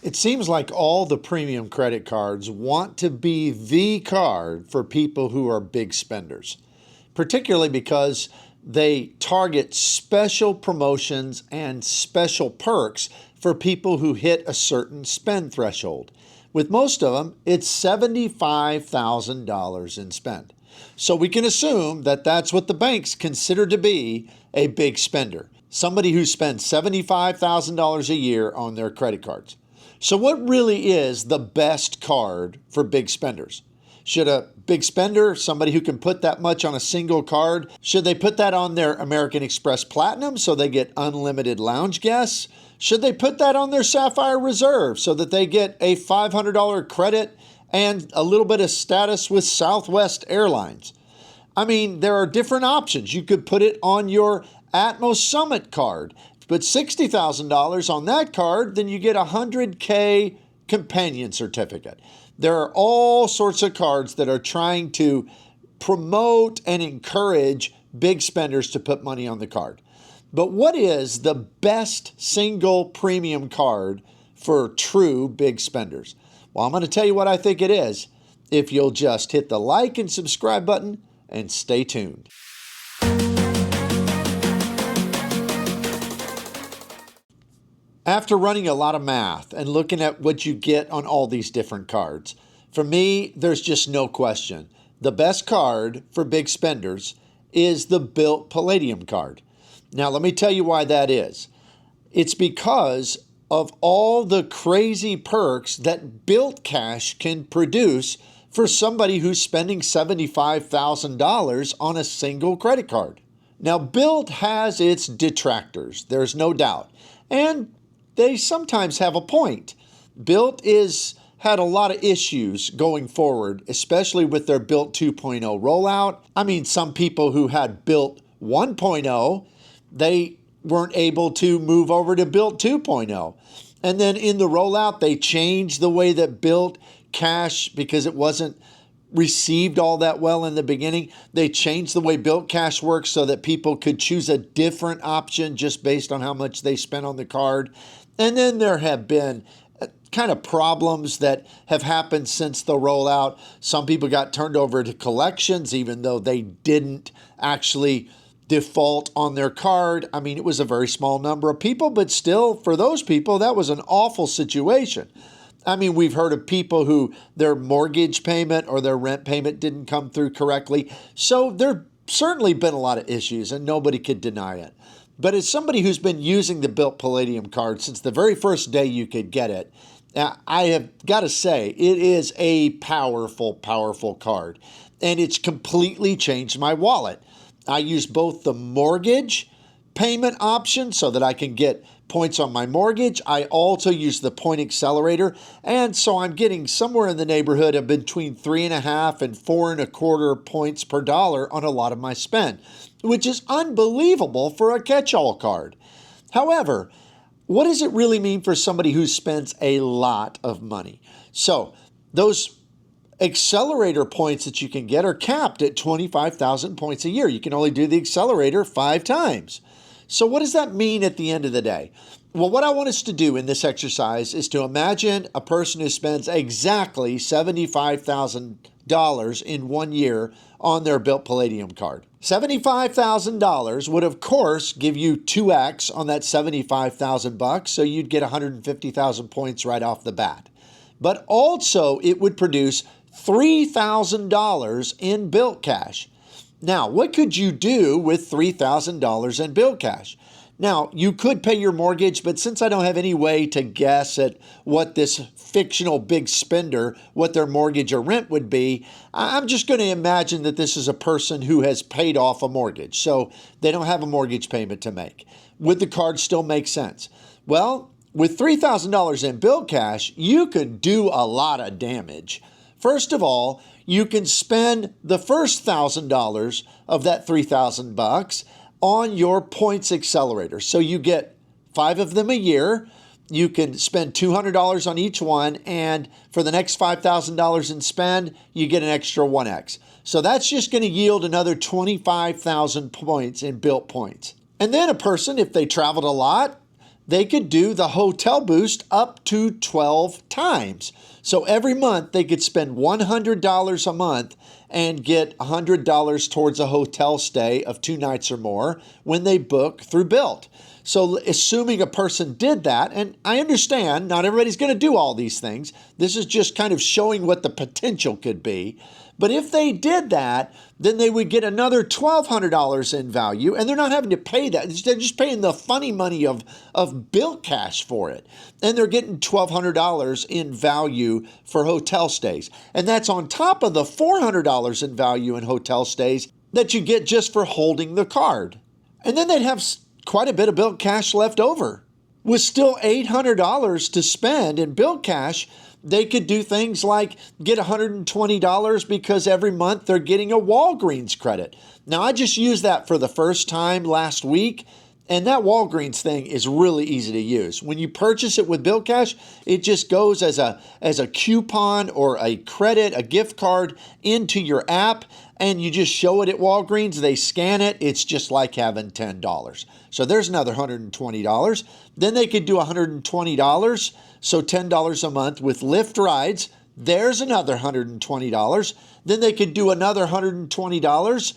It seems like all the premium credit cards want to be the card for people who are big spenders, particularly because they target special promotions and special perks for people who hit a certain spend threshold. With most of them, it's $75,000 in spend. So we can assume that that's what the banks consider to be a big spender, somebody who spends $75,000 a year on their credit cards. So what really is the best card for big spenders? Should a big spender, somebody who can put that much on a single card, should they put that on their American Express Platinum so they get unlimited lounge guests? Should they put that on their Sapphire Reserve so that they get a $500 credit and a little bit of status with Southwest Airlines? I mean, there are different options. You could put it on your Atmos Summit card. Put $60,000 on that card, then you get a $100K companion certificate. There are all sorts of cards that are trying to promote and encourage big spenders to put money on the card. But what is the best single premium card for true big spenders? Well, I'm going to tell you what I think it is if you'll just hit the like and subscribe button and stay tuned. After running a lot of math and looking at what you get on all these different cards, for me, there's just no question. The best card for big spenders is the Bilt Palladium Card. Now, let me tell you why that is. It's because of all the crazy perks that Bilt Cash can produce for somebody who's spending $75,000 on a single credit card. Now, Bilt has its detractors, there's no doubt. And they sometimes have a point. Bilt had a lot of issues going forward, especially with their Bilt 2.0 rollout. I mean, some people who had Bilt 1.0, they weren't able to move over to Bilt 2.0. And then in the rollout, they changed the way that Bilt Cash, because it wasn't received all that well in the beginning, they changed the way Bilt Cash works so that people could choose a different option just based on how much they spent on the card. And then there have been kind of problems that have happened since the rollout. Some people got turned over to collections even though they didn't actually default on their card. I mean, it was a very small number of people, but still, for those people, that was an awful situation. I mean, we've heard of people who their mortgage payment or their rent payment didn't come through correctly. So there's certainly been a lot of issues, and nobody could deny it. But as somebody who's been using the Bilt Palladium Card since the very first day you could get it, I have got to say, it is a powerful, powerful card. And it's completely changed my wallet. I use both the mortgage payment option so that I can get points on my mortgage. I also use the point accelerator. And so I'm getting somewhere in the neighborhood of between 3.5 and 4.25 points per dollar on a lot of my spend, which is unbelievable for a catch-all card. However, what does it really mean for somebody who spends a lot of money? So those accelerator points that you can get are capped at 25,000 points a year. You can only do the accelerator 5 times. So what does that mean at the end of the day? Well, what I want us to do in this exercise is to imagine a person who spends exactly $75,000 in 1 year on their Bilt Palladium Card. $75,000 would, of course, give you 2x on that $75,000, so you'd get 150,000 points right off the bat. But also, it would produce $3,000 in Bilt Cash. Now, what could you do with $3,000 in Bilt Cash? Now, you could pay your mortgage, but since I don't have any way to guess at what this fictional big spender, what their mortgage or rent would be, I'm just going to imagine that this is a person who has paid off a mortgage, so they don't have a mortgage payment to make. Would the card still make sense? Well, with $3,000 in Bilt Cash, you could do a lot of damage. First of all, you can spend the first $1,000 of that $3,000 on your points accelerator. So you get 5 of them a year. You can spend $200 on each one, and for the next $5,000 in spend, you get an extra 1x. So that's just going to yield another 25,000 points in Bilt Points. And then a person, if they traveled a lot, they could do the hotel boost up to 12 times. So every month they could spend $100 a month and get $100 towards a hotel stay of 2 nights or more when they book through Bilt. So assuming a person did that, and I understand not everybody's going to do all these things. This is just kind of showing what the potential could be. But if they did that, then they would get another $1,200 in value, and they're not having to pay that. They're just paying the funny money of Bilt Cash for it. And they're getting $1,200 in value for hotel stays. And that's on top of the $400 in value in hotel stays that you get just for holding the card. And then they'd have quite a bit of Bilt Cash left over. With still $800 to spend in Bilt Cash, they could do things like get $120 because every month they're getting a Walgreens credit. Now, I just used that for the first time last week, and that Walgreens thing is really easy to use. When you purchase it with Bilt Cash, it just goes as a coupon or a credit, a gift card into your app, and you just show it at Walgreens. They scan it. It's just like having $10. So there's another $120. Then they could do $120, so $10 a month with Lyft rides. There's another $120. Then they could do another $120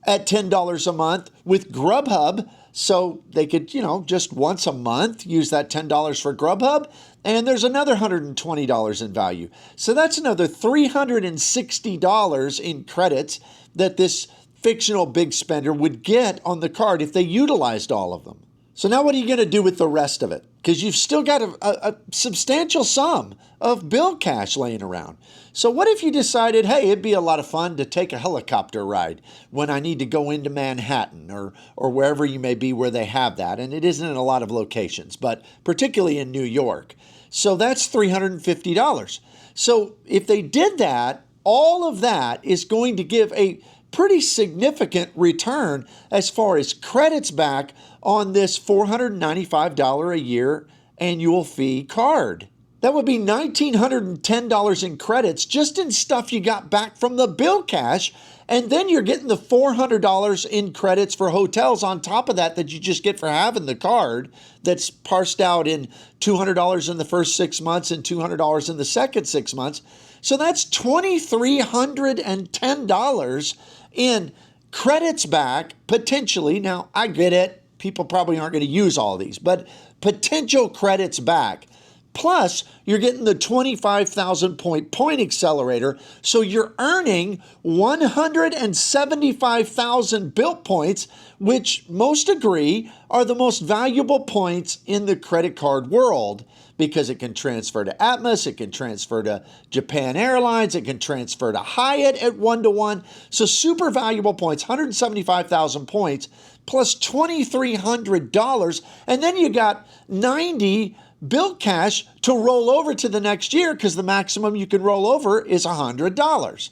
at $10 a month with Grubhub. So they could, just once a month use that $10 for Grubhub, and there's another $120 in value. So that's another $360 in credits that this fictional big spender would get on the card if they utilized all of them. So now what are you going to do with the rest of it? Because you've still got a substantial sum of Bilt Cash laying around. So what if you decided, hey, it'd be a lot of fun to take a helicopter ride when I need to go into Manhattan or wherever you may be where they have that. And it isn't in a lot of locations, but particularly in New York. So that's $350. So if they did that, all of that is going to give a pretty significant return as far as credits back on this $495 a year annual fee card. That would be $1,910 in credits just in stuff you got back from the Bilt Cash, and then you're getting the $400 in credits for hotels on top of that you just get for having the card that's parsed out in $200 in the first 6 months and $200 in the second 6 months. So that's $2,310 in credits back, potentially. Now, I get it. People probably aren't going to use all these, but potential credits back. Plus, you're getting the 25,000 point accelerator, so you're earning 175,000 Bilt points, which most agree are the most valuable points in the credit card world because it can transfer to Atmos, it can transfer to Japan Airlines, it can transfer to Hyatt at 1-to-1. So super valuable points, 175,000 points plus $2,300, and then you got 90 Bilt Cash to roll over to the next year because the maximum you can roll over is $100.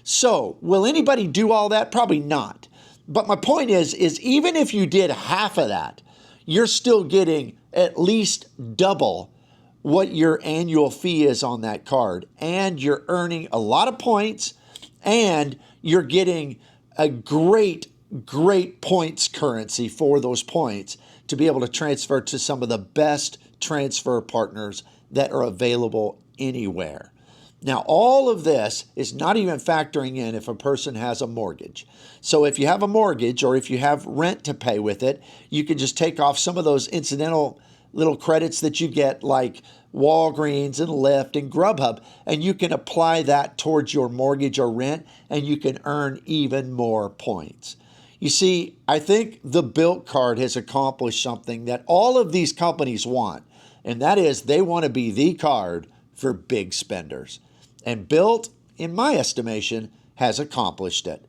So will anybody do all that? Probably not. But my point is even if you did half of that, you're still getting at least double what your annual fee is on that card. And you're earning a lot of points, and you're getting a great points currency for those points to be able to transfer to some of the best transfer partners that are available anywhere. Now, all of this is not even factoring in if a person has a mortgage. So if you have a mortgage or if you have rent to pay with it, you can just take off some of those incidental little credits that you get like Walgreens and Lyft and Grubhub, and you can apply that towards your mortgage or rent, and you can earn even more points. You see, I think the Bilt card has accomplished something that all of these companies want, and that is they want to be the card for big spenders. And Bilt, in my estimation, has accomplished it.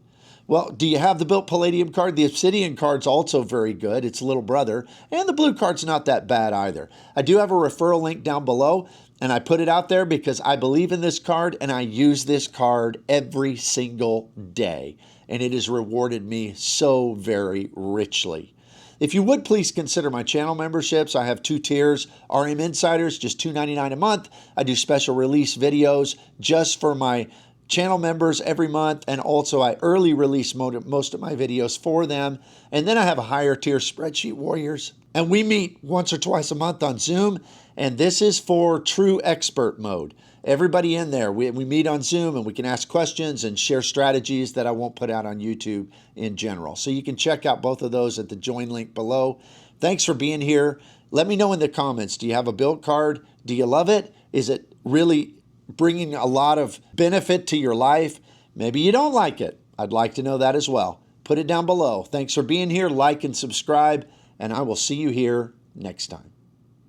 Well, do you have the Bilt Palladium card? The Obsidian card's also very good. It's a little brother. And the blue card's not that bad either. I do have a referral link down below, and I put it out there because I believe in this card, and I use this card every single day. And it has rewarded me so very richly. If you would please consider my channel memberships. I have 2 tiers. RM Insiders, just $2.99 a month. I do special release videos just for my channel members every month, and also I early release most of my videos for them. And then I have a higher tier, Spreadsheet Warriors. And we meet once or twice a month on Zoom, and this is for true expert mode. Everybody in there, we meet on Zoom and we can ask questions and share strategies that I won't put out on YouTube in general. So you can check out both of those at the join link below. Thanks for being here. Let me know in the comments, do you have a Bilt card? Do you love it? Is it really bringing a lot of benefit to your life? Maybe you don't like it. I'd like to know that as well. Put it down below. Thanks for being here. Like and subscribe, and I will see you here next time.